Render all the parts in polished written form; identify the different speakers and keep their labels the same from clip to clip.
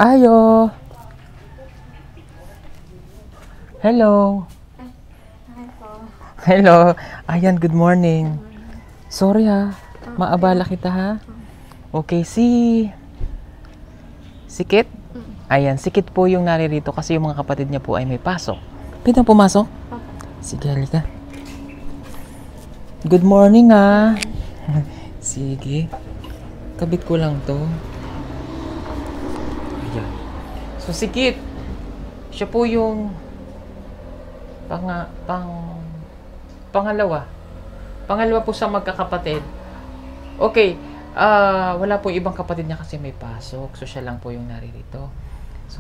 Speaker 1: Ayo! Hello!
Speaker 2: Hi po.
Speaker 1: Hello! Ayan, good morning. Sorry ha, maabala kita ha. Okay, si Kit? Ayan, si Kit po yung naririto kasi yung mga kapatid niya po ay may pasok. Pwede na pumasok? Sige, halika. Good morning ha. Sige. Kabit ko lang to. Ayan. So si Kit, siya po yung pangalawa. Pangalawa po sa magkakapatid. Okay, wala po ibang kapatid niya kasi may pasok. So siya lang po yung naririto. So,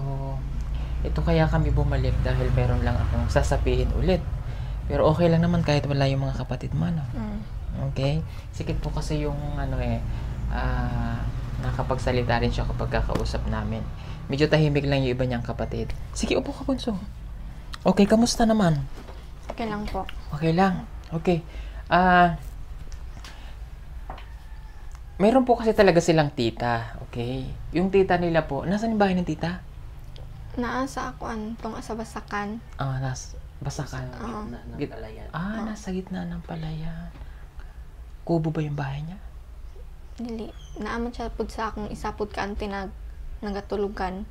Speaker 1: ito kaya kami bumalik dahil meron lang akong sasabihin ulit. Pero okay lang naman kahit wala yung mga kapatid mo, no? Okay? Sikit po kasi yung nakapagsalita rin siya kapag kakausap namin. Medyo tahimik lang yung iba niyang kapatid. Sige, upo ka, Bunso. Okay, kamusta naman?
Speaker 2: Okay lang po.
Speaker 1: Okay lang. Okay. Meron po kasi talaga silang tita. Okay? Yung tita nila po, nasaan yung bahay ng tita?
Speaker 2: Naasa ako tong asa Basakan.
Speaker 1: Basakan.
Speaker 2: Oo.
Speaker 1: Nasa gitna ng palayan. Kubo ba yung bahay niya?
Speaker 2: Dili. Naaman siya pud sa akong isapod ka nagatulugan.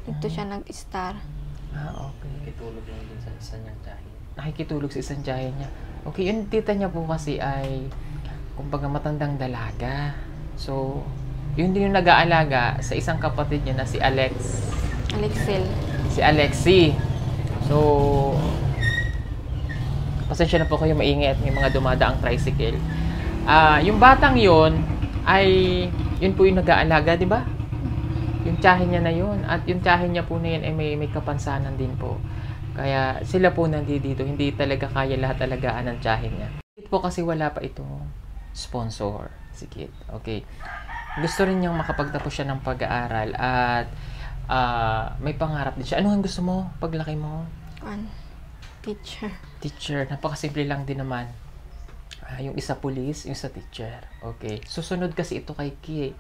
Speaker 2: Dito siya nag-star.
Speaker 1: Okay.
Speaker 3: Nakitulog lang din sa isa niyang tiyahin.
Speaker 1: Nakikitulog sa isang tiyahin niya. Okay, yung tita niya po kasi ay kumbaga matandang dalaga. So, yun din yung nag-aalaga sa isang kapatid niya na si
Speaker 2: Alexel.
Speaker 1: Si Alexi. So, pasensya na po kayo, maingay at may mga dumadaang tricycle. Yung batang yun ay yun po yung nag-aalaga, di ba? Yung tiyahin niya na yun. At yung tiyahin niya po na yun ay may kapansanan din po. Kaya sila po nandito. Hindi talaga kaya lahat alagaan ng tiyahin niya. Kit po kasi wala pa itong sponsor. Si Kit. Okay. Gusto rin niyang makapagtapos siya ng pag-aaral at may pangarap din siya. Ano ang gusto mo paglaki mo?
Speaker 2: Teacher.
Speaker 1: Teacher. Napakasimple lang din naman. Yung isa police, yung isa teacher. Okay. Susunod kasi ito kay Kay.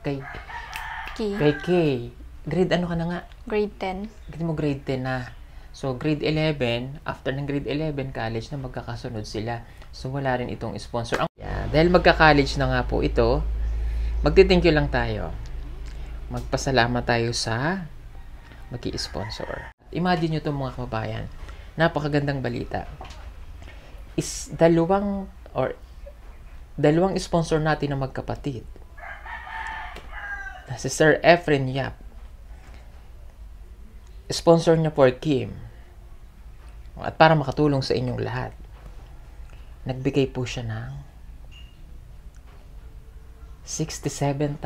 Speaker 1: Grade ano ka na nga?
Speaker 2: Grade 10.
Speaker 1: Grade mo grade 10 na. So, grade 11, after ng grade 11, college na magkakasunod sila. So, wala rin itong sponsor. Dahil magka-college na nga po ito, magti-thank you lang tayo. Magpasalamat tayo sa mag-i-sponsor. Imagine nyo itong mga kababayan. Napakagandang balita. Dalawang sponsor natin na magkapatid. Si Sir Efren Yap. Sponsor niya for Kim. At para makatulong sa inyong lahat, nagbigay po siya ng 67,128.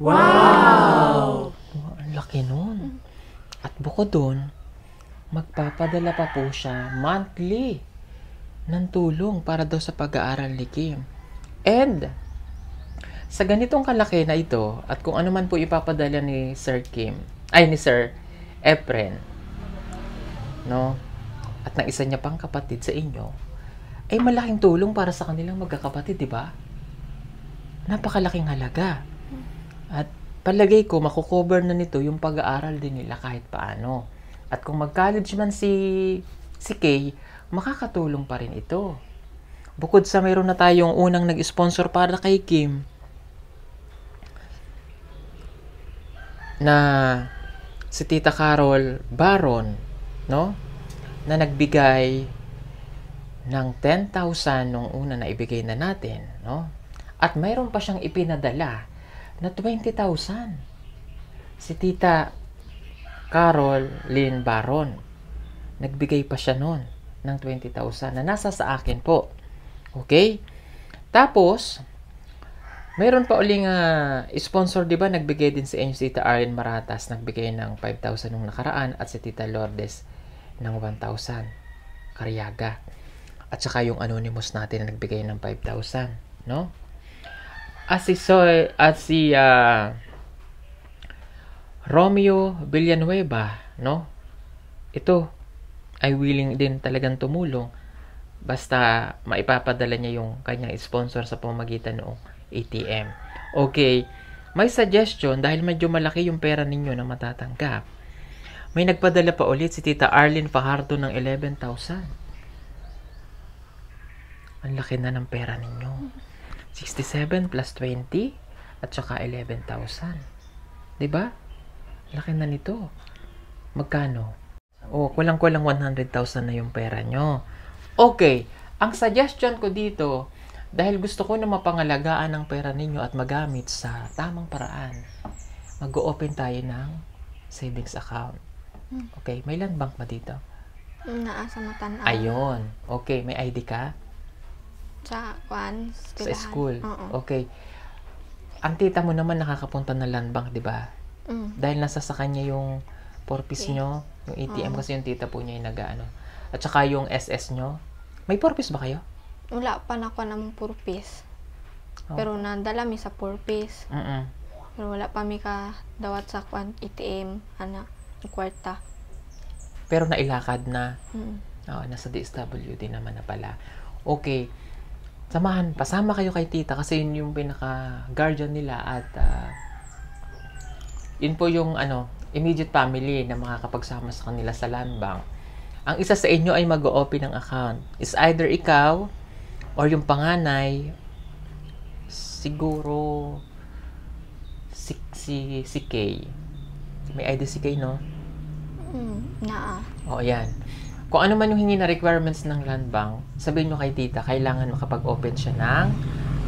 Speaker 1: Wow! Ang laki nun. At bukod dun, magpapadala pa po siya monthly ng tulong para daw sa pag-aaral ni Kim. And sa ganitong kalaki na ito, at kung ano man po ipapadala ni Sir Efren, no? At ng isa niya pang kapatid sa inyo, ay malaking tulong para sa kanilang magkakapatid, di ba? Napakalaking halaga. At palagay ko, makukover na nito yung pag-aaral din nila kahit paano. At kung mag-college man si Kay, makakatulong pa rin ito. Bukod sa mayroon na tayong unang nag-sponsor para kay Kim, na si Tita Carol Baron, no? Na nagbigay ng 10,000 nung una na ibigay na natin, no? At mayroon pa siyang ipinadala na 20,000. Si Tita Carol Lynn Baron, nagbigay pa siya noon ng 20,000 na nasa sa akin po. Okay? Tapos, mayroon pa uling sponsor, di ba? Nagbigay din si Tita Arlene Maratas, nagbigay ng 5,000 nung nakaraan, at si Tita Lourdes ng 1,000. Karyaga. At saka yung anonymous natin na nagbigay ng 5,000, no? At si Romeo Villanueva, no? Ito ay willing din talagang tumulong basta maipapadala niya yung kanyang sponsor sa pamamagitan ng ATM. Okay. may suggestion dahil medyo malaki yung pera ninyo na matatanggap. May nagpadala pa ulit si Tita Arlene Fajardo ng 11,000. Ang laki na ng pera ninyo. 67 plus 20 at saka 11,000. Diba? Laki na nito. Magkano? Oh, kulang-kulang 100,000 na yung pera nyo. Okay. Ang suggestion ko dito, dahil gusto ko na mapangalagaan ang pera ninyo at magamit sa tamang paraan, mag-open tayo ng savings account. Okay, may land bank ba dito?
Speaker 2: Naa sa Matanaw.
Speaker 1: Ayun. Okay, may ID ka?
Speaker 2: Sa kwan,
Speaker 1: Sa school.
Speaker 2: Oo.
Speaker 1: Okay. Ang tita mo naman nakakapunta ng land bank, di ba? Dahil nasa sa kanya yung purpose nyo, yung ATM kasi yung tita po niya yung nag-ano. At saka yung SS nyo. May purpose ba kayo?
Speaker 2: Wala pa na ko namang purpose.
Speaker 1: Oh.
Speaker 2: Pero nadala mi sa purpose.
Speaker 1: Mm-mm.
Speaker 2: Pero wala pa mi ka dawat sa kwan ATM ana kwarta.
Speaker 1: Pero nailakad na.
Speaker 2: Mm.
Speaker 1: Nasa DSWD naman na pala. Okay. Pasama kayo kay tita kasi yun yung pinaka-guardian nila at yun po yung immediate family na makakapagsama sa kanila sa land bank. Ang isa sa inyo ay mag-o-open ng account. Is either ikaw or yung panganay, siguro si Kay. May ID si Kay, no?
Speaker 2: Naa.
Speaker 1: O, yan. Kung ano man yung hingi na requirements ng land bank, sabihin nyo kay tita, kailangan makapag-open siya ng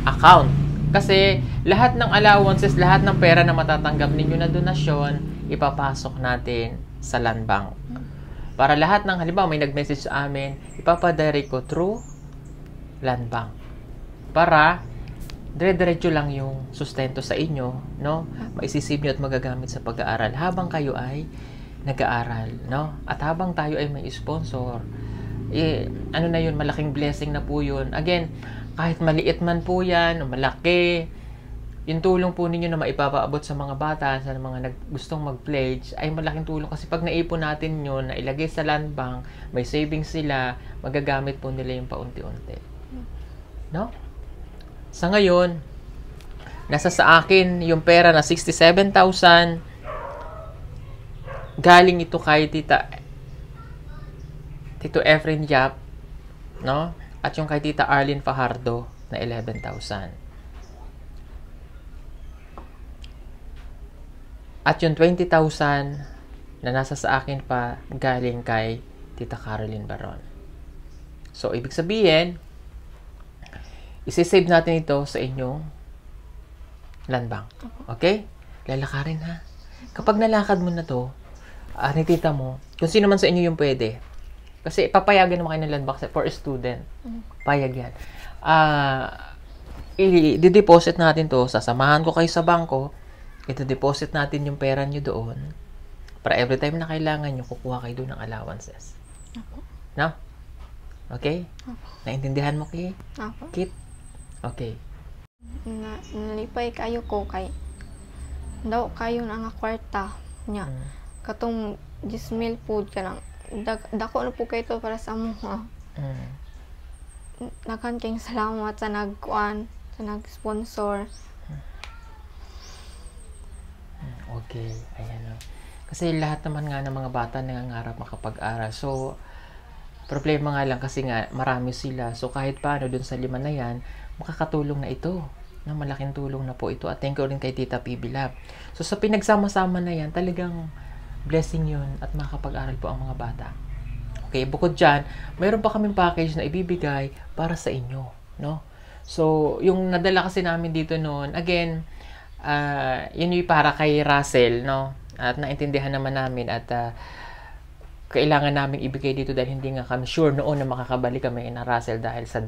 Speaker 1: account. Kasi lahat ng allowances, lahat ng pera na matatanggap ninyo na donasyon, ipapasok natin sa land bank. Para lahat ng, halimbawa may nag-message sa amin, ipapadirect ko through land bank. Para dire-diretso lang yung sustento sa inyo, no? Maisisave nyo at magagamit sa pag-aaral habang kayo ay nag-aaral, no? At habang tayo ay may sponsor, ano na yun, malaking blessing na po yun. Again, kahit maliit man po yan, o malaki, yung tulong po ninyo na maipapaabot sa mga bata, sa mga gustong mag-pledge, ay malaking tulong kasi pag naipon natin yun, na ilagay sa land bank, may savings sila, magagamit po nila yung paunti-unti. No? Sa ngayon, nasa sa akin yung pera na 67,000, galing ito kay Tito Efren Yap, no? At yung kay Tita Arlene Fajardo na 11,000. At yung 20,000 na nasa sa akin pa galing kay Tita Caroline Baron. So, ibig sabihin, isi-save natin ito sa inyong land bank. Okay? Lalakarin ha. Kapag nalakad mo na to, ni tita mo, kung sino man sa inyo yung pwede. Kasi papayagan naman kayo ng land bank for a student. Payag yan. I-deposit natin to, sasamahan ko kayo sa bangko, ito-deposit natin yung pera nyo doon para every time na kailangan nyo, kukuha kayo doon ng allowances. No? Okay? Naintindihan mo, Kit? Okay.
Speaker 2: Nalipay kayo ko kay daw kayo na nga kwarta niya. Katong 10,000 food ka lang. Dako na po kayo to para sa mga. Nakanking salamat sa nagkuan, sa nag-sponsor.
Speaker 1: Okay, ayan o. Kasi lahat naman nga ng mga bata nangangarap makapag-aral. So, problema nga lang kasi nga marami sila. So, kahit paano dun sa 5 na yan, makakatulong na ito. Na malaking tulong na po ito. At thank you rin kay Tita PB Lab. So, sa pinagsama-sama na yan, talagang blessing yun at makakapag-aral po ang mga bata. Okay, bukod dyan, mayroon pa kaming package na ibibigay para sa inyo. No? So, yung nadala kasi namin dito noon, again, yun yung para kay Russell, no? At naintindihan naman namin at kailangan namin ibigay dito dahil hindi nga kami sure noon na makakabalik kami na Russell dahil sa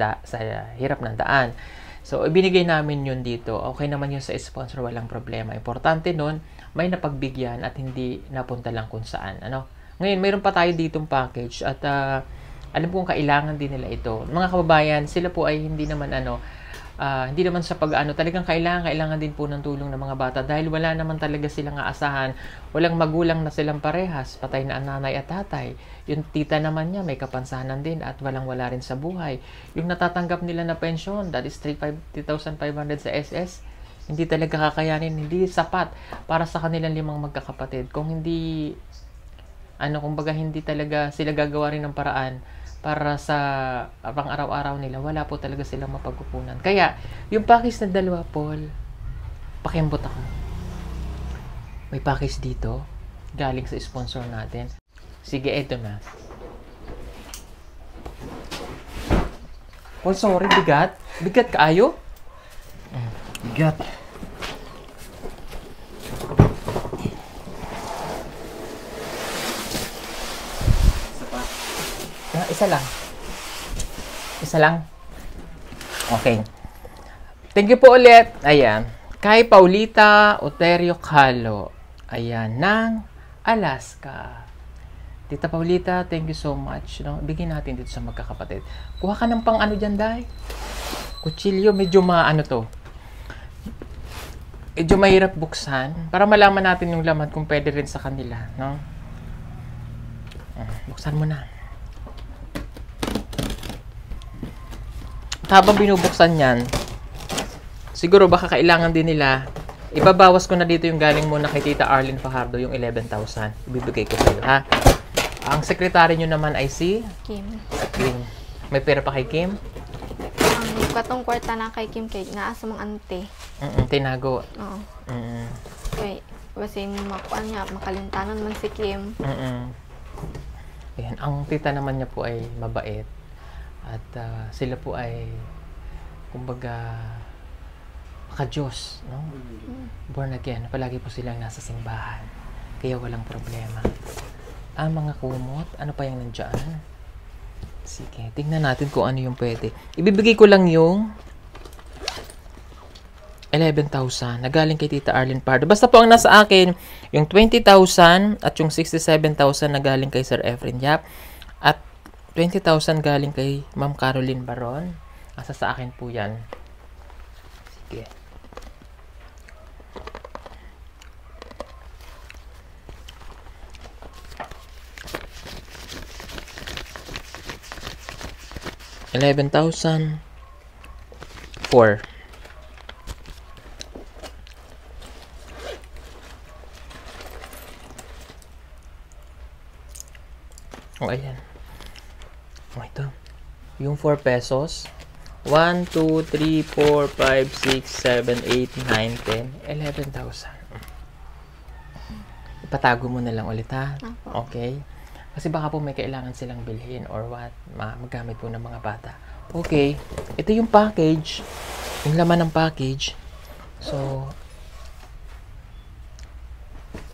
Speaker 1: hirap ng daan. So, ibinigay namin yun dito. Okay naman yun sa sponsor, walang problema. Importante nun, may napagbigyan at hindi napunta lang kung saan. Ano? Ngayon, mayroon pa tayo ditong package at alam kong kailangan din nila ito. Mga kababayan, sila po ay hindi naman hindi naman sa talagang kailangan din po ng tulong ng mga bata dahil wala naman talaga silang aasahan. Walang magulang na silang parehas, patay na ang nanay at tatay. Yung tita naman niya may kapansanan din at wala rin sa buhay. Yung natatanggap nila na pensyon, that is 3,500 sa SS, Hindi talaga kakayanin, hindi sapat para sa kanilang 5 magkakapatid. Kung hindi, kumbaga hindi talaga sila gagawa rin ng paraan para sa pang-araw-araw nila, wala po talaga silang mapagkukunan. Kaya, yung package na 2, Paul, pakiambot ako. May package dito, galing sa sponsor natin. Sige, eto na. Paul, sorry, bigat. Bigat kaayo?
Speaker 3: Bigat.
Speaker 1: Isa lang. Isa lang. Okay. Thank you po ulit. Ayan. Kay Paulita Oterio Calo. Ayan. Ng Alaska. Tita Paulita, thank you so much. No? Bigyan natin dito sa magkakapatid. Kuha ka ng pang dyan, Day. Kutsilyo. Medyo to. Medyo mahirap buksan. Para malaman natin yung laman kung pwede rin sa kanila. No? Buksan mo na. Habang binubuksan yan, siguro baka kailangan din nila, ibabawas ko na dito yung galing muna kay Tita Arlene Fajardo, yung 11,000. Ibibigay ko sa'yo, ha? Ang sekretary nyo naman ay si
Speaker 2: Kim.
Speaker 1: Kim. May pera pa kay Kim?
Speaker 2: Ang katong kwarta na kay Kim kay naa sa mga ante.
Speaker 1: Tinago.
Speaker 2: Oo. Kay basin makuan niya makalintanon man si Kim.
Speaker 1: Ayan, ang tita naman niya po ay mabait. At sila po ay kumbaga maka-Diyos, no? Born again. Palagi po silang nasa simbahan. Kaya walang problema. Ang mga kumot, ano pa yung nandyan? Sige, tingnan natin kung ano yung pwede. Ibibigay ko lang yung 11,000 na galing kay Tita Arlene Pardo. Basta po ang nasa akin, yung 20,000 at yung 67,000 na galing kay Sir Efren Yap. At 20,000 galing kay Ma'am Caroline Baron. Asa sa akin po yan. Sige. $11,004. Oh, ayan. Oh, ito. Yung 4 pesos. 1, 2, 3, 4, 5, 6, 7, 8, 9, 10, 11,000. Ipatago mo na lang ulit, ha? Okay? Kasi baka po may kailangan silang bilhin or what. Magamit po ng mga bata. Okay. Ito yung package. Yung laman ng package. So,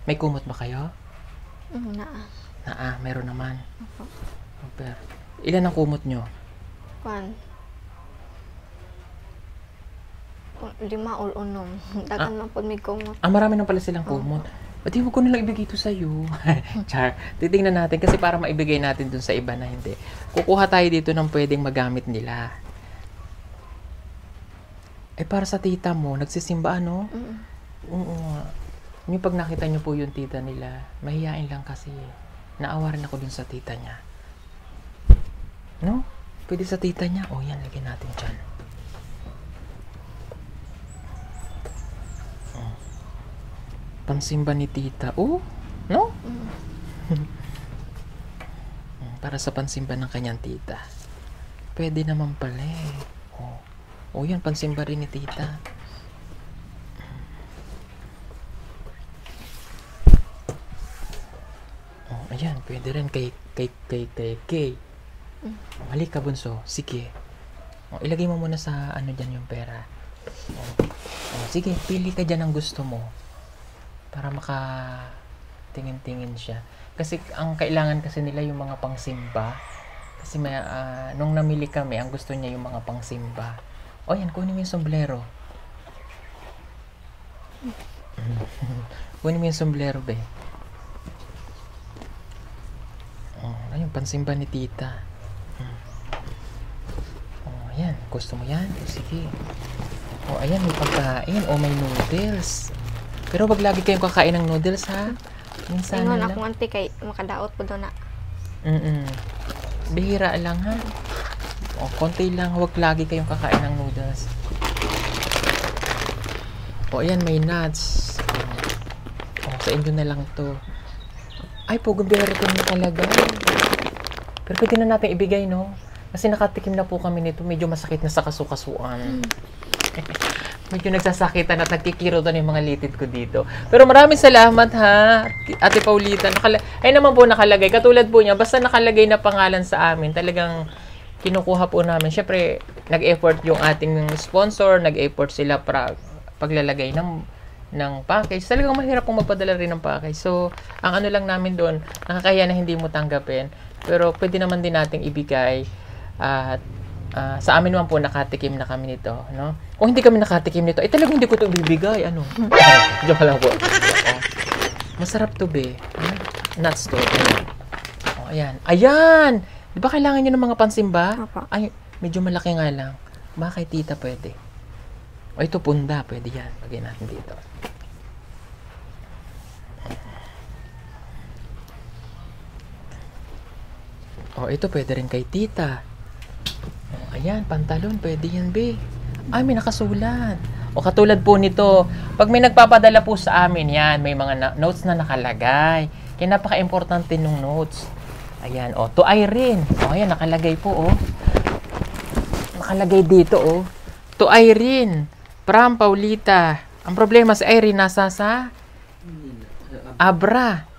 Speaker 1: may kumot ba kayo? Meron naman. Super. Ilan ang kumot nyo?
Speaker 2: 5 or 6. Dagan man po may kumot.
Speaker 1: Marami na pala silang kumot. Pati huwag ko nilang ibigay ito sa'yo. Char. Titingnan natin kasi para maibigay natin dun sa iba na hindi. Kukuha tayo dito ng pwedeng magamit nila. Para sa tita mo, nagsisimba ano? Oo. Yung pag nakita nyo po yung tita nila, mahihain lang kasi. Naawa rin ako dun sa tita niya. No? Pwede sa tita niya. Yan, lagyan natin dyan. Pansimba ni tita. No? Para sa pansimba ng kanyang tita. Pwede naman pala eh. Yan, pansimba rin ni tita. Ayan, pwede rin kay Halika, bunso. Sige. Ilagay mo muna sa dyan yung pera. Sige, pili ka dyan ang gusto mo. Para makatingin-tingin siya. Kasi ang kailangan kasi nila yung mga pangsimba. Kasi nung namili kami, ang gusto niya yung mga pangsimba. Yan, kunin mo yung sombrero. Kunin mo yung sombrero, be. Ayun, pansimba ni tita. Ayan, gusto mo yan? Sige. Ayan, may pagkain. May noodles. Pero wag lagi kayong kakain ng noodles, ha? Minsan
Speaker 2: Ingon
Speaker 1: lang.
Speaker 2: akong auntie kay makadaot po doon na.
Speaker 1: Bihira lang, ha? Konti lang. Wag lagi kayong kakain ng noodles. O, ayan, may nuts. O, sa inyo na lang to. Ay, pugong biyerito na talaga. Pero pwede na natin ibigay, no? Kasi nakatikim na po kami nito. Medyo masakit na sa kasukasuan. Medyo nagsasakitan at nagkikiro doon yung mga litid ko dito. Pero maraming salamat, ha, Ate Paulita. Ay naman po nakalagay. Katulad po niya, basta nakalagay na pangalan sa amin, talagang kinukuha po namin. Siyempre, nag-effort yung ating sponsor, nag-effort sila para paglalagay ng package. Talagang mahirap pong magpadala rin ng package. So, ang ano lang namin doon, nakakaya na hindi mo tanggapin. Pero pwede naman din nating ibigay. At sa amin naman po, nakatikim na kami nito. No? Kung hindi kami nakatikim nito, ay talagang hindi ko ito ibibigay. Ano? Joke lang po. Masarap to, be. Nuts to. O, ayan. Ayan! Di ba kailangan nyo ng mga pansimba?
Speaker 2: Apa.
Speaker 1: Ay, medyo malaki nga lang. Baka kay tita pwede. O, ito punda. Pwede yan. Lagay natin dito. O, ito pwede rin kay tita. O, ayan, pantalon. Pwede yan, be. Ay, may nakasulat. O, katulad po nito. Pag may nagpapadala po sa amin, yan, may mga notes na nakalagay. Kaya napaka-importante nung notes. Ayan, to Irene. Ayan, nakalagay po, Nakalagay dito, To Irene. From Paulita. Ang problema si Irene nasa sa Abra.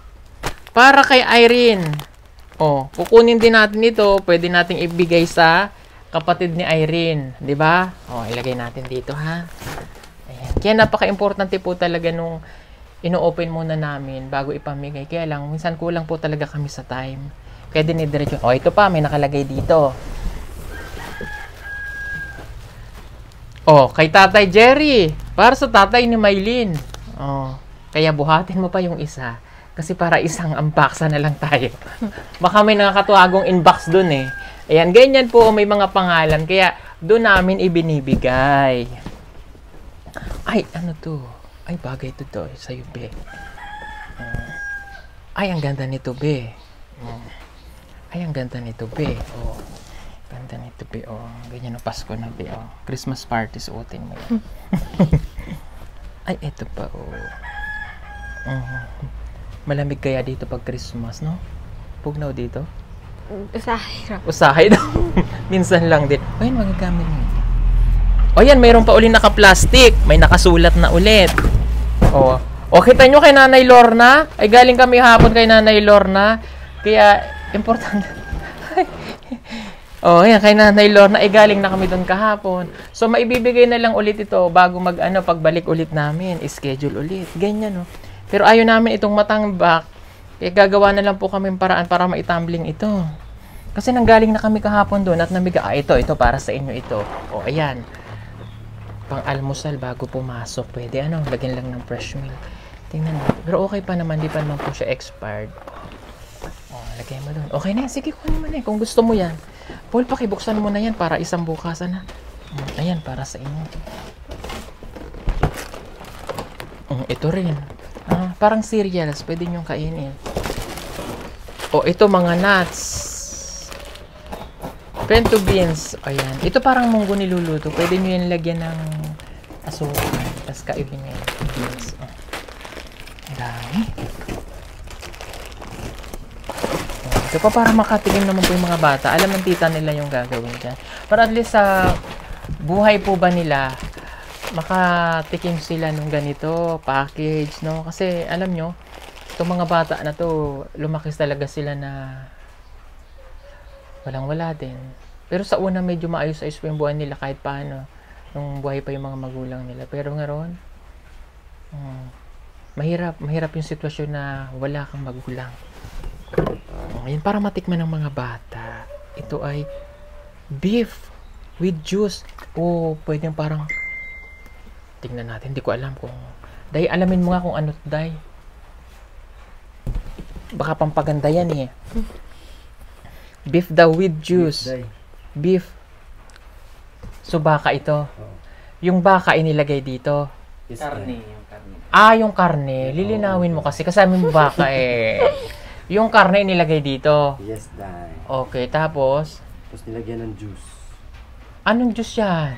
Speaker 1: Para kay Irene. Kukunin din natin ito. Pwede nating ibigay sa kapatid ni Irene. 'Di ba? Ilagay natin dito, ha? Ayan. Kaya napaka-importante po talaga nung ino-open muna namin bago ipamigay. Kaya lang, minsan kulang po talaga kami sa time. Kaya dinidiretso. Ito pa, may nakalagay dito. Kay Tatay Jerry. Para sa tatay ni Maylin. Kaya buhatin mo pa yung isa. Kasi para isang unboxan na lang tayo. Baka may nakakatuwagong inbox dun eh. Ayan, ganyan po, may mga pangalan. Kaya doon namin ibinibigay. Ay, ano to? Ay, bagay to sa'yo, be. Ay, ang ganda nito, be. Ay, ang ganda nito, be. Ganda nito, be. Ganyan ang Pasko na, be. Christmas party, suotin mo yan. Ay, eto pa, Malamig kaya dito pag Christmas, no? Pugnaw dito? Usahay daw. Minsan lang din. Ayun, magagamit mo. Ayan, mayroon pa uli naka-plastic. May nakasulat na ulit. Kita nyo kay Nanay Lorna? Ay, galing kami hapon kay Nanay Lorna. Kaya, importante. Ayan, kay Nanay Lorna. Ay, galing na kami doon kahapon. So, maibibigay na lang ulit ito bago pagbalik ulit namin. Schedule ulit. Ganyan, no? Pero ayaw namin itong matambak. Kaya gagawa na lang po kami paraan para maitumbling ito. Kasi nanggaling na kami kahapon doon at namiga, ito para sa inyo ito. Ayan. Pang-almusal bago pumasok. Pwede, lagyan lang ng fresh milk. Tingnan mo. Pero okay pa naman, di pa naman po siya expired. Lagay mo doon. Okay na yan. Sige, kunin mo na kung gusto mo yan. Paul, pakibuksan mo na yan para isang bukasan na. Ayan, para sa inyo. Ito rin. Parang cereals, pwede nyong kainin. Ito mga nuts. Pinto beans. Ayan. Ito parang munggo niluluto. Pwede nyo yan lagyan ng asukal. Tapos kaibin nyo yung beans. Dami. Ito pa para makatikim naman po yung mga bata. Alam ng tita nila yung gagawin dyan. Para at least sa buhay po ba nila, makatikim sila nung ganito, package, no? Kasi, alam nyo, itong mga bata na to, lumaki talaga sila na walang-wala din. Pero sa una, medyo maayos-ayos po yung buhay nila kahit paano, nung buhay pa yung mga magulang nila. Pero ngayon, mahirap yung sitwasyon na wala kang magulang. Ngayon, para matikman ng mga bata, ito ay beef with juice. Pwede parang tingnan natin. Hindi ko alam kung Day, alamin mo nga kung ano, Day. Baka pampaganda yan eh. Beef daw with juice. Beef. So baka ito. Yung baka inilagay dito.
Speaker 3: Karne, yung karne.
Speaker 1: Yung karne. Lilinawin mo kasi kasama mo baka eh. Yung karne inilagay dito.
Speaker 3: Yes, Day.
Speaker 1: Okay, tapos
Speaker 3: Tapos nilagyan ng juice.
Speaker 1: anong juice yan?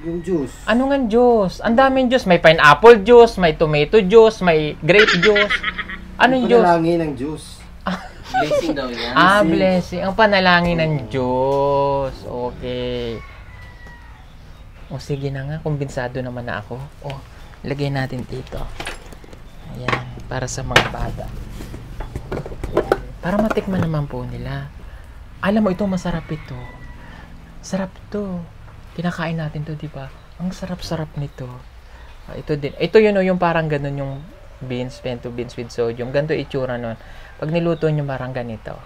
Speaker 3: Yung juice.
Speaker 1: Ano nga juice? Ang daming juice. May pineapple juice, may tomato juice, may grape juice. Anong juice?
Speaker 3: Panalangin ng juice.
Speaker 4: Blessing daw yan.
Speaker 1: Blessing. Ang panalangin ng Diyos. Okay. O, sige na nga. Kumbensado naman na ako. O, lagay natin dito. Ayan. Para sa mga bata. Para matikman naman po nila. Alam mo, ito masarap ito. Sarap to. Kinakain natin to, di ba? Ang sarap-sarap nito. Ito din. Ito yun o, yung parang ganun yung beans, pinto beans with sodium. Ganito itsura nun. Pag niluto nyo, parang ganito.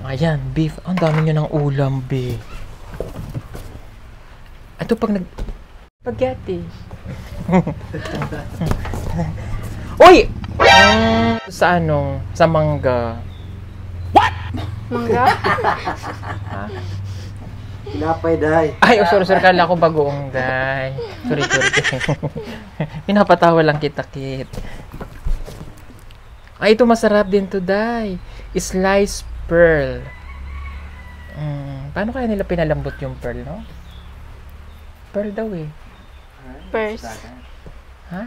Speaker 1: Ayan, beef. Ang dami nyo ng ulam, beef. Ito pag spaghetti. Uy! Sa sa mangga.
Speaker 2: Mangga?
Speaker 3: Pinapay, day.
Speaker 1: Ay, sorry, kala ko bagoong, day. Sorry. Pinapatawa lang kita, Kit. Ay, ito masarap din to, day. Sliced pearl. Paano kaya nila pinalambot yung pearl, no? Pearl daw eh.
Speaker 2: Purse.
Speaker 1: Ha?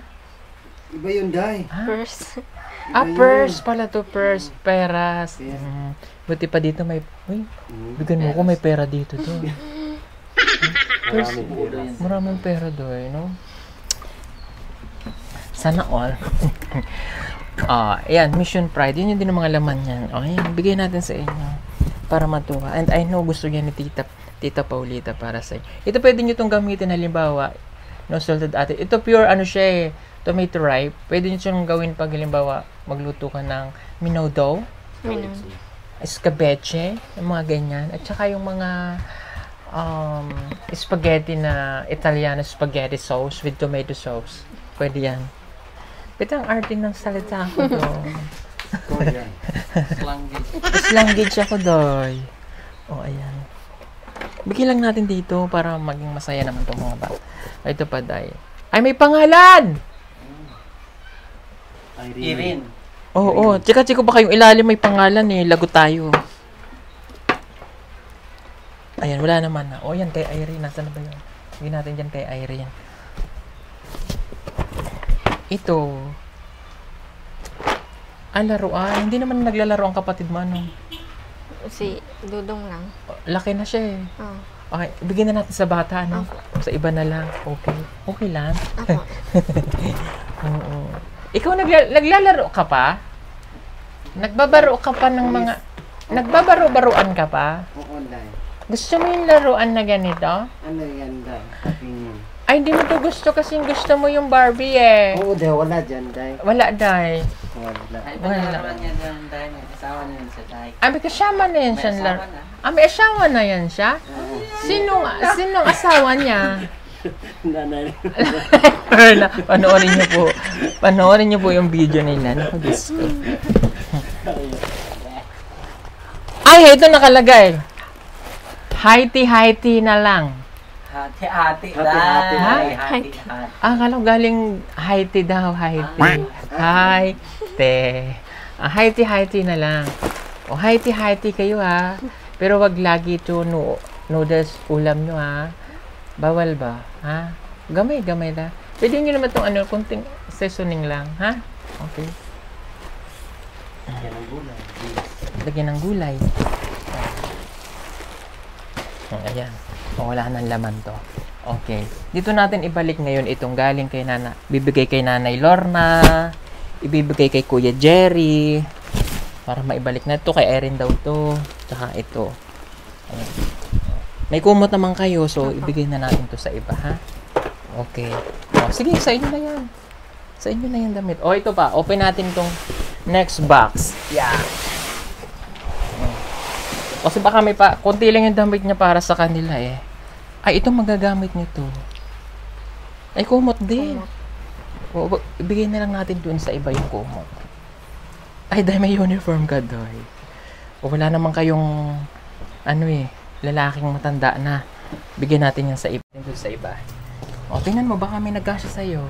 Speaker 3: Iba yun, day.
Speaker 2: Purse.
Speaker 1: Purse pala to, purse. Peras. Buti pa dito may... Uy, bigyan mo ko may pera dito to.
Speaker 3: Maraming pera.
Speaker 1: Maraming pera doon, no? Sana all. Ayan, Mission Pride. Yun yung din ang mga laman yan. Okay, bigay natin sa inyo. Para matuwa. And I know gusto niya ni Tita Paulita para sa inyo. Ito pwede nyo itong gamitin, halimbawa, no salted ate. Ito pure, siya eh, tomato ripe. Pwede nyo siyang gawin pag, halimbawa, magluto ka ng menudo, escabeche, yung mga ganyan. At saka yung mga spaghetti na Italiano spaghetti sauce with tomato sauce. Pwede yan. Pwede ang arte ng salita ako doon. Language ako doon. Ayan. Bigyan lang natin dito para maging masaya naman itong mga bata. Ito pa, day. Ay, may pangalan!
Speaker 4: Irene.
Speaker 1: Oo. Tsika-tsiko ba kayong ilalim may pangalan eh. Lago tayo. Ayan, wala naman na. Yan kay Irene. Nasaan na ba yun? Bigyan natin dyan kay Irene. Ito. Laruan. Hindi naman naglalaro ang kapatid mo, ano?
Speaker 2: Si Dudong lang.
Speaker 1: Laki na siya eh.
Speaker 2: Oh.
Speaker 1: Okay, bigyan na natin sa bata, no? Sa iba na lang. Okay. Okay lang.
Speaker 2: Ako.
Speaker 1: Oo. Ikaw naglalaro ka pa? Nagbabaro ka pa ng mga... Nagbabaro-baruan ka pa?
Speaker 3: Oo, day.
Speaker 1: Gusto mo yung laruan na ganito?
Speaker 3: Ano yan, day? Kaping...
Speaker 1: Ay, hindi mo to gusto kasi gusto mo yung Barbie eh.
Speaker 3: Oo, day. Wala dyan, day.
Speaker 1: Wala, day.
Speaker 3: Wala.
Speaker 4: Ay, pagkakaroon niya doon tayo. May asawa na yun sa tayo.
Speaker 1: May kasama na yan siya.
Speaker 4: May asawa na.
Speaker 1: May asawa na yan siya? Sinong asawa niya?
Speaker 3: Nanay.
Speaker 1: Panoorin niyo po. Panoorin niyo po yung video nila. Naku, Diyos ko. Ay, ito nakalagay. Haiti na lang.
Speaker 4: Hati-hati.
Speaker 3: Hati-hati.
Speaker 1: Akala ko galing Haiti daw. Haiti. Haiti na lang. Haiti kayo ha. Pero wag lagi ito noodles ulam nyo ha. Bawal ba? Ha? Gamay lang. Pwede nyo naman itong kunting seasoning lang, ha? Okay.
Speaker 3: Yan ang gulay.
Speaker 1: Lagyan ng gulay. Ayan. Wala nang laman to. Okay. Dito natin ibalik ngayon itong galing kay Nana. Bibigay kay Nanay Lorna. Ibibigay kay Kuya Jerry. Para maibalik na ito. Kay Erin daw to. Tsaka ito. Ayan. May kumot naman kayo, so ibigay na natin to sa iba, ha? Okay. Sige, sa inyo na yan. Sa inyo na yan damit. Ito pa. Open natin tong next box. Yeah. Kasi baka may konti lang yung damit niya para sa kanila eh. Ay, ito magagamit nito. Ay, kumot din. Ibigay na lang natin dun sa iba yung kumot. Ay, dahil may uniform ka, doy. Wala naman kayong, lalaking matanda na. Bigyan natin yan sa iba. Dun sa iba. Tingnan mo, baka may nagkasya sa'yo.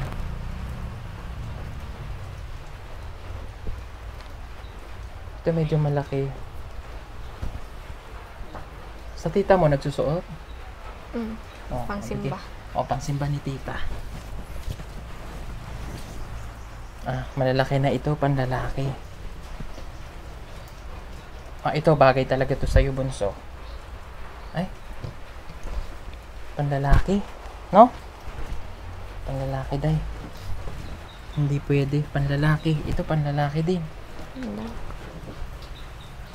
Speaker 1: Ito medyo malaki. Sa tita mo, nagsusuot?
Speaker 2: Mm.
Speaker 1: Oh,
Speaker 2: Pangsimba.
Speaker 1: O, pangsimba ni tita. Malalaki na ito, panlalaki. Ito, bagay talaga to sa'yo, bunso. Ay. Panlalaki. No? Panlalaki, day. Hindi pwede. Panlalaki. Ito, panlalaki din.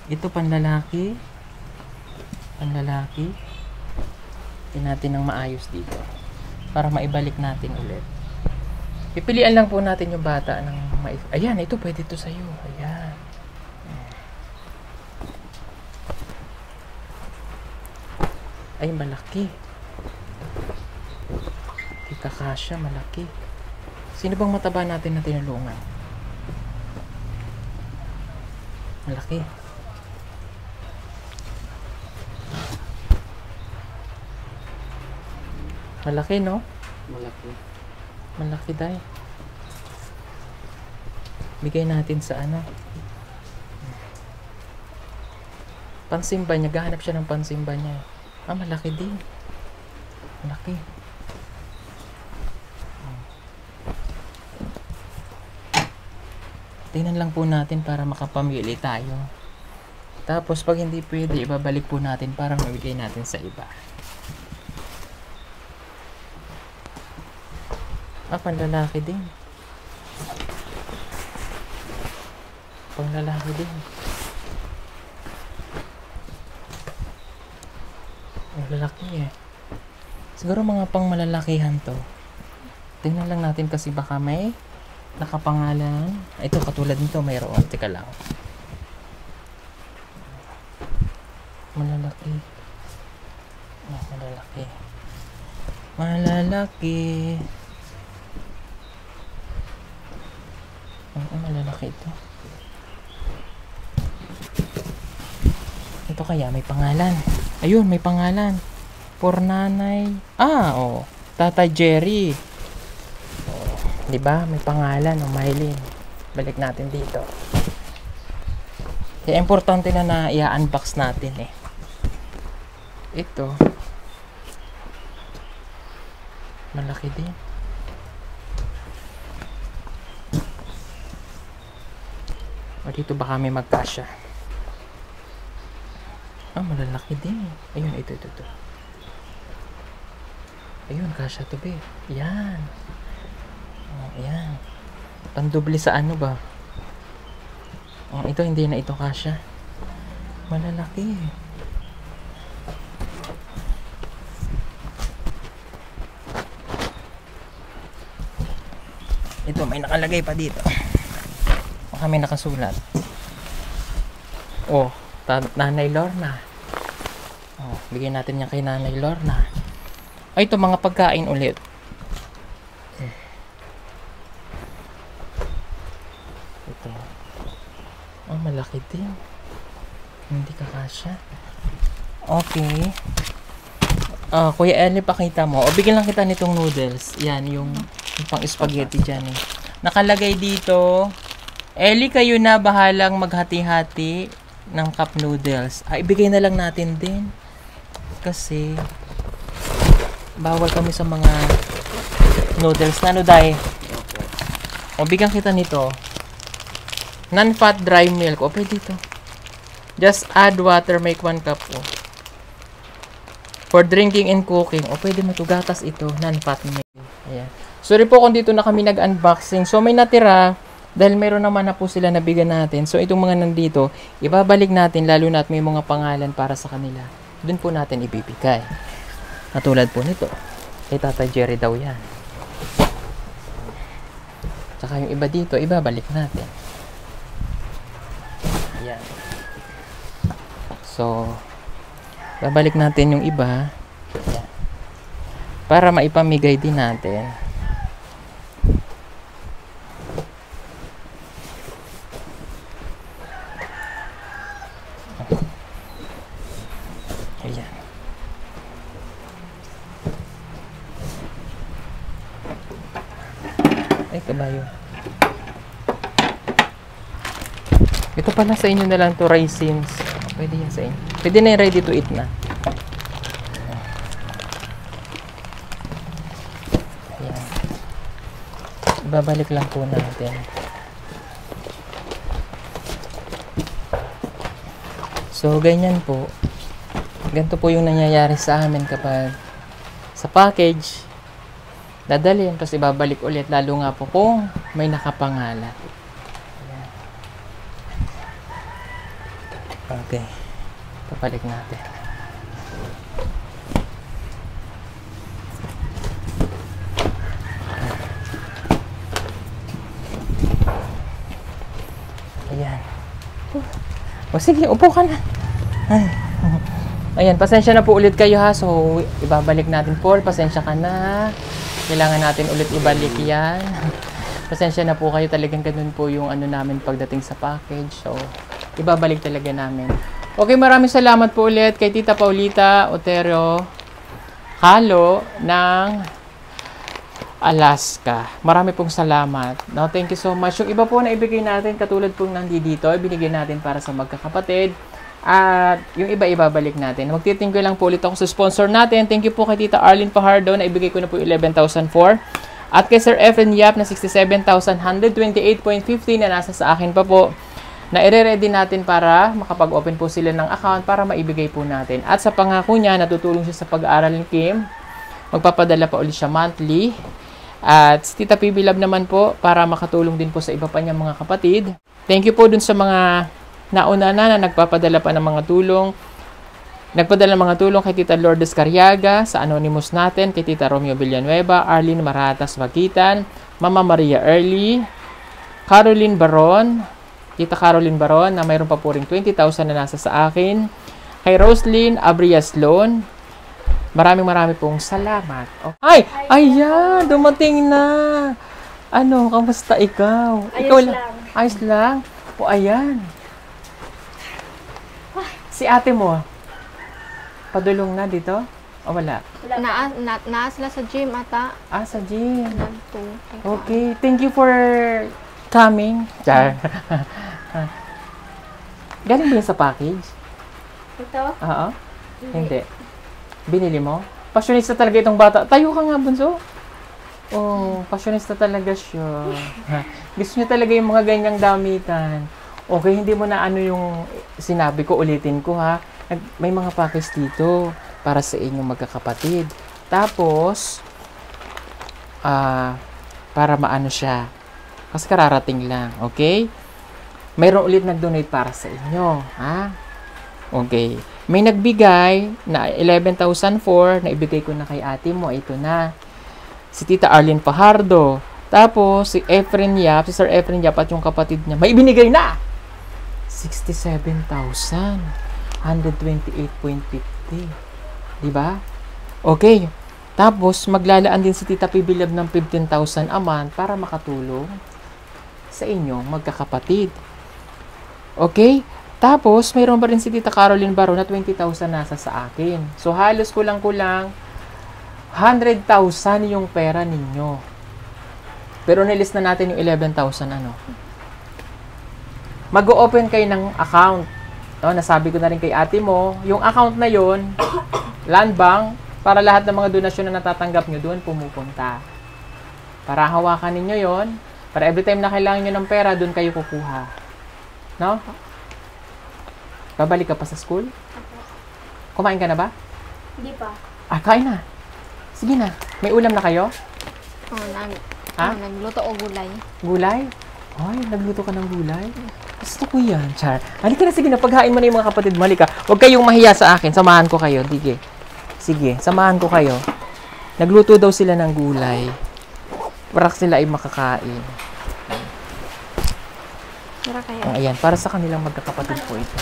Speaker 1: Ito, panlalaki. Panlalaki. Tingnan natin ng maayos dito. Para maibalik natin ulit. Pipilian lang po natin yung bata ng ayan, ito pwede to sa'yo. Ayan. Ay, malaki. Tita Kasha, malaki. Sino bang mataba natin na tinulungan? Malaki. Malaki, no?
Speaker 3: Malaki.
Speaker 1: Malaki, day. Bigay natin sa ano. Pansimba niya. Gahanap siya ng pansimba niya. Malaki din. Malaki. Tingnan lang po natin para makapamili tayo. Tapos pag hindi pwede, ibabalik po natin para mabigay natin sa iba. Panlalaki din. Panlalaki din. Malalaki eh. Siguro mga pang malalakihan to. Tingnan lang natin kasi baka may nakapangalan. Ito katulad nito mayroon. Teka lang. Malalaki. Malalaki. Malalaki. Malalaki ito. Ito kaya may pangalan. Ayun, may pangalan. For nanay. Tatay Jerry. Di ba? May pangalan, Mylene. Balik natin dito. Kaya importante na i-unbox natin eh. Ito. Malaki din. Dito baka may magkasya. Malalaki din. Ayun, ito. Ayun, kasya to be. Yan. Yan. Pandubli sa ano ba? Ito, hindi na ito kasya. Malalaki. Ito, may nakalagay pa dito. Baka may nakasulat. Nanay Lorna. Bigyan natin yan kay Nanay Lorna. Ito, mga pagkain ulit. Ito. Malaki din. Hindi kakasya. Okay. Kuya Eli, pakita mo. Bigyan lang kita nitong noodles. Yan, yung pang spaghetti dyan eh. Nakalagay dito, Eli, kayo na bahalang maghati-hati ng cup noodles. Ibigay na lang natin din. Kasi bawal kami sa mga noodles na day. Bigyan kita nito. Non-fat dry milk. Pwede ito. Just add water, make 1 cup. For drinking and cooking. Pwede mo ito. Gatas ito. Non-fat milk. Ayan. Sorry po kung dito na kami nag-unboxing. So may natira. Dahil meron naman na po sila nabigyan natin. So itong mga nandito, ibabalik natin lalo na at may mga pangalan para sa kanila. Doon po natin ibibigay. Katulad po nito. Kay Tata Jerry daw yan. Tsaka yung iba dito, ibabalik natin. Yan. So, babalik natin yung iba. Yan. Para maipamigay din natin. Ayan. Ay, kabayo. Ito pala sa inyo na lang to, raisins. Pwede yan sa inyo. Pwede na yung ready to eat na. Babalik lang po natin. So, ganyan po. Ganito po yung nangyayari sa amin kapag sa package, dadalhin, tapos ibabalik ulit, lalo nga po kung may nakapangalan. Ayan. Okay. Babalik natin. Ayan. O sige, upo ka na. Ay. Ayan, pasensya na po ulit kayo ha. So, ibabalik natin Paul. Pasensya ka na. Kailangan natin ulit ibalik yan. Pasensya na po kayo. Talagang ganun po yung ano namin pagdating sa package. So, ibabalik talaga namin. Okay, maraming salamat po ulit kay Tita Paulita Otero Halo ng Alaska. Marami pong salamat. No, thank you so much. Yung iba po na ibigay natin, katulad pong nandito, ibinigay natin para sa magkakapatid. At yung iba ibabalik natin. Magtitingko lang po ulit ako sa sponsor natin. Thank you po kay Tita Arlene Pajardo na ibigay ko na po 11,004. At kay Sir Efren Yap na 67,128.50 na nasa sa akin pa po. Na ire-ready natin para makapag-open po sila ng account para maibigay po natin. At sa pangako niya, natutulong siya sa pag-aaral ni Kim. Magpapadala pa ulit siya monthly. At si Tita PB Love naman po para makatulong din po sa iba pa niyang mga kapatid. Thank you po dun sa mga nauna na nagpapadala pa ng mga tulong. Nagpadala ng mga tulong kay Tita Lourdes Carriaga, sa Anonymous natin, kay Tita Romeo Villanueva, Arlene Maratas Magitan, Mama Maria Early, Caroline Baron, Tita Caroline Baron na mayroon pa po ring 20,000 na nasa sa akin. Kay Roslyn Abrias Loan, maraming pong salamat. Ay! Ayan! Dumating na! Ano? Kamusta ikaw? Ikaw lang. Ayos lang. O, ayan. Si ate mo, padulong na dito? O, wala?
Speaker 2: Naa sila sa gym ata.
Speaker 1: Ah, sa gym.
Speaker 2: Nagto.
Speaker 1: Okay. Thank you for coming. Char. Galing ba yun sa package?
Speaker 2: Ito?
Speaker 1: Oo. Hindi. Binili mo? Fashionista talaga itong bata. Tayo ka nga, bunso. Oh, fashionista talaga siya. Gusto niya talaga yung mga ganyang damitan. Okay, hindi mo na ano yung sinabi ko, ulitin ko ha. May mga package dito para sa inyong magkakapatid. Tapos, para maano siya. Kasi kararating lang, okay? Mayroon ulit nag-donate para sa inyo, ha? Okay. May nagbigay na 11,004 na ibigay ko na kay ate mo. Ito na. Si Tita Arlene Pajardo. Tapos, si Efren Yap, si Sir Efren Yap at yung kapatid niya, may ibinigay na! 67,128.50. Diba? Okay. Tapos, maglalaan din si Tita Pibilab ng 15,000 a month para makatulong sa inyong magkakapatid. Okay? Tapos, mayroon pa rin si Tita Caroline Baro na 20,000 nasa sa akin. So, halos kulang-kulang 100,000 yung pera ninyo. Pero nilist na natin yung 11,000 ano. Mag-o-open kayo ng account. No, nasabi ko na rin kay ate mo, yung account na yon, Land Bank, para lahat ng mga donasyon na natatanggap nyo doon pumupunta. Para hawakan ninyo yon, para every time na kailangan nyo ng pera, doon kayo kukuha. No? Babalik ka pa sa school? Kumain ka na ba?
Speaker 2: Hindi pa.
Speaker 1: Ah, kain na. Sige na. May ulam na kayo?
Speaker 2: Nagluto o gulay.
Speaker 1: Gulay? Ay, nagluto ka ng gulay? Gusto ko yan, Char. Halika na, sige na. Paghain mo na yung mga kapatid mo. Halika. Huwag kayong mahiya sa akin. Samahan ko kayo. Dige. Sige, samahan ko kayo. Nagluto daw sila ng gulay. Para sila ay makakain.
Speaker 2: Tara kaya.
Speaker 1: Oh, ayan, para sa kanilang magkakapatid po ito.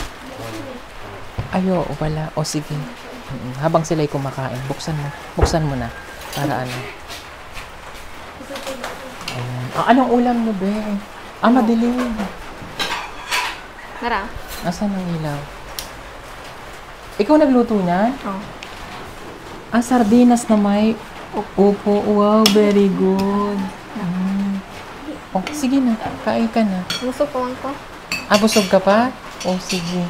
Speaker 1: Ayo, wala. O sige. Habang sila ay kumakain, buksan mo. Buksan mo na. Para ano. Ayan. Anong ulam mo, be? Madilim.
Speaker 2: Tara.
Speaker 1: Nasaan ang ilaw? Ikaw nagluto na?
Speaker 2: Oh.
Speaker 1: Sardinas na may upo. Wow, very good. Oh, sige na. Kain ka na.
Speaker 2: Busog ko lang ko.
Speaker 1: Busog ka pa? Oh, sige.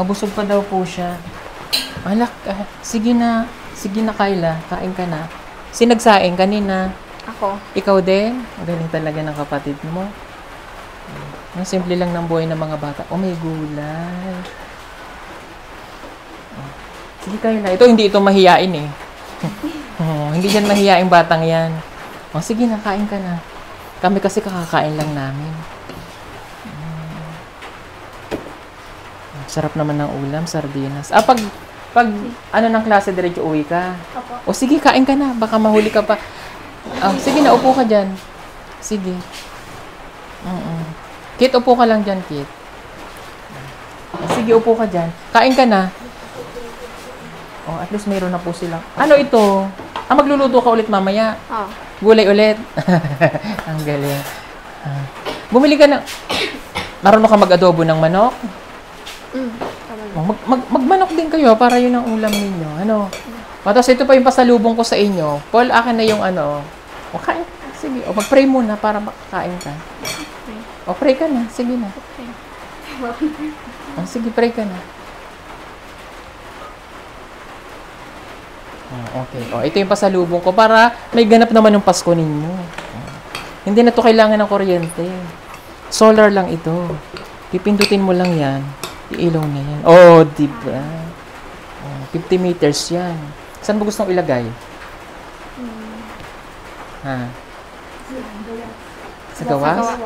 Speaker 1: Busog pa daw po siya. Alak, sige na. Sige na, Kyla. Kain ka na. Sinagsaing kanina.
Speaker 2: Ako.
Speaker 1: Ikaw din? Ang galing talaga ng kapatid mo. Ang simple lang ng buhay ng mga bata. Oh, may gulay. Oh. Sige, Kayla. Ito, hindi ito mahiyain eh. Oh, hindi yan mahiyaing batang yan. Oh, sige na, kain ka na. Kami kasi kakakain lang namin. Sarap naman ng ulam, sardinas. Pag ano ng klase, diretso uwi ka.
Speaker 2: Opo.
Speaker 1: O sige, kain ka na. Baka mahuli ka pa. Sige na, upo ka dyan. Sige. Kit, upo ka lang dyan, Kit. Sige, upo ka dyan. Kain ka na. Oh, at least mayroon na po sila. Ano ito? Magluluto ka ulit mamaya.
Speaker 2: Oh.
Speaker 1: Gulay ulit. Ang galing. Bumili ka ng... Marunong ka mag-adobo ng manok? Magmanok din kayo para yun ang ulam ninyo. Ano? Tapos ito pa yung pasalubong ko sa inyo. Paul, akin na yung ano. O, kain ka. Sige. O, mag-pray muna para makakain ka. O, pray ka na. Sige na. O, sige, pray ka na. Okay. O, ito yung pasalubong ko para may ganap naman yung Pasko ninyo. Hindi na to kailangan ng kuryente. Solar lang ito. Pipindutin mo lang yan. Ilaw na yan. Oh, diba? 50 meters yan. Saan mo gustong ilagay? Ha? Sa gawas?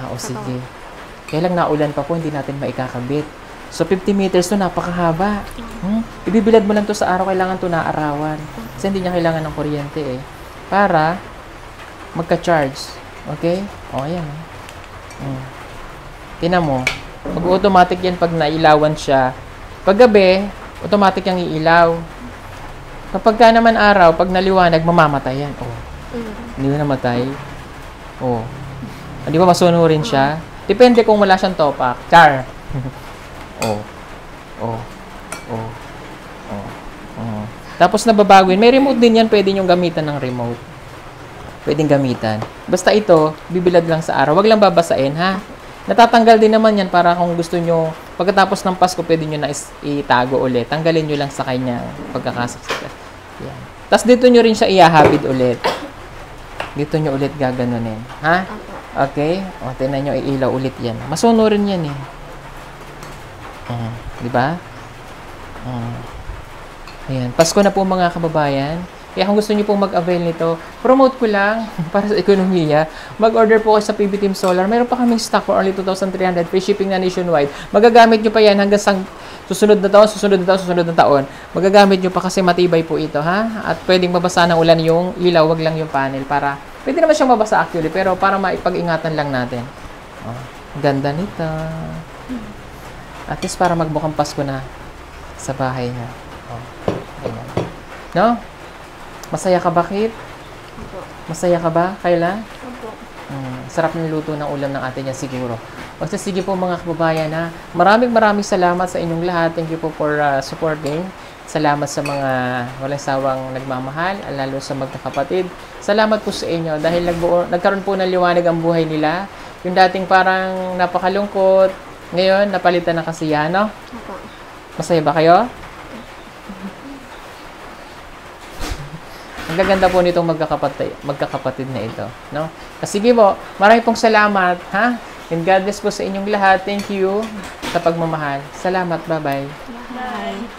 Speaker 2: Oo.
Speaker 1: Sige. Kaya lang naulan pa po, hindi natin maikakabit. So, 50 meters to, napakahaba. Ibibilad mo lang to sa araw, kailangan to naarawan. Kasi hindi niya kailangan ng kuryente eh. Para magka-charge. Okay? O, ayan. Tingnan mo. Mag-automatic yan pag nailawan siya. Pag gabi, automatic yung iilaw. Kapag ka naman araw, pag naliwanag, mamamatay yan. Oh. Hindi na namatay. Oh. Di ba masunurin siya? Depende kung wala siyang topak. Char. Oh. Oh. Oh. Oh. Oh. Tapos nababago yun. May remote din yan. Pwede nyo gamitan ng remote. Pwedeng gamitan. Basta ito, bibilad lang sa araw. Wag lang babasain, ha? Natatanggal din naman yan para kung gusto nyo, pagkatapos ng Pasko, pwede nyo na itago ulit. Tanggalin nyo lang sa kanya pagkakasaksik. Yan. Tapos dito nyo rin siya iyahabid ulit. Dito nyo ulit gaganunin. Ha? Okay? O, tinan nyo, iilaw ulit yan. Masunurin yan eh. Diba? Ayan. Pasko na po mga kababayan. Kaya kung gusto niyo pong mag-avail nito, promote ko lang para sa ekonomiya. Mag-order po kayo sa PB Team Solar. Meron pa kaming stock for only 2,300. Free shipping na nationwide. Magagamit nyo pa yan hanggang sa susunod na taon. Magagamit nyo pa kasi matibay po ito, ha? At pwedeng mabasa ng ulan yung ilaw, wag lang yung panel. Para, pwede naman siyang mabasa actually, pero para maipag-ingatan lang natin. Oh, ganda nito. At least para magbukang Pasko na sa bahay niya. Oh, ayan. No? Masaya ka ba, Kit?
Speaker 2: Opo.
Speaker 1: Masaya ka ba, Kayla?
Speaker 2: Opo.
Speaker 1: Sarap ng luto ng ulam ng ate niya siguro. Basta sige po mga kababayan, ha. Maraming salamat sa inyong lahat. Thank you po for supporting. Salamat sa mga walang sawang nagmamahal, lalo sa magkakapatid. Salamat po sa inyo dahil nagkaroon po ng liwanag ang buhay nila. Yung dating parang napakalungkot, ngayon napalitan ng kasiyahan, no?
Speaker 2: Opo.
Speaker 1: Masaya ba kayo? Ang gaganda po nitong magkakapatid na ito, no? Sige po, maraming pong salamat, ha? And God bless po sa inyong lahat. Thank you sa pagmamahal. Salamat, bye-bye.
Speaker 2: Bye.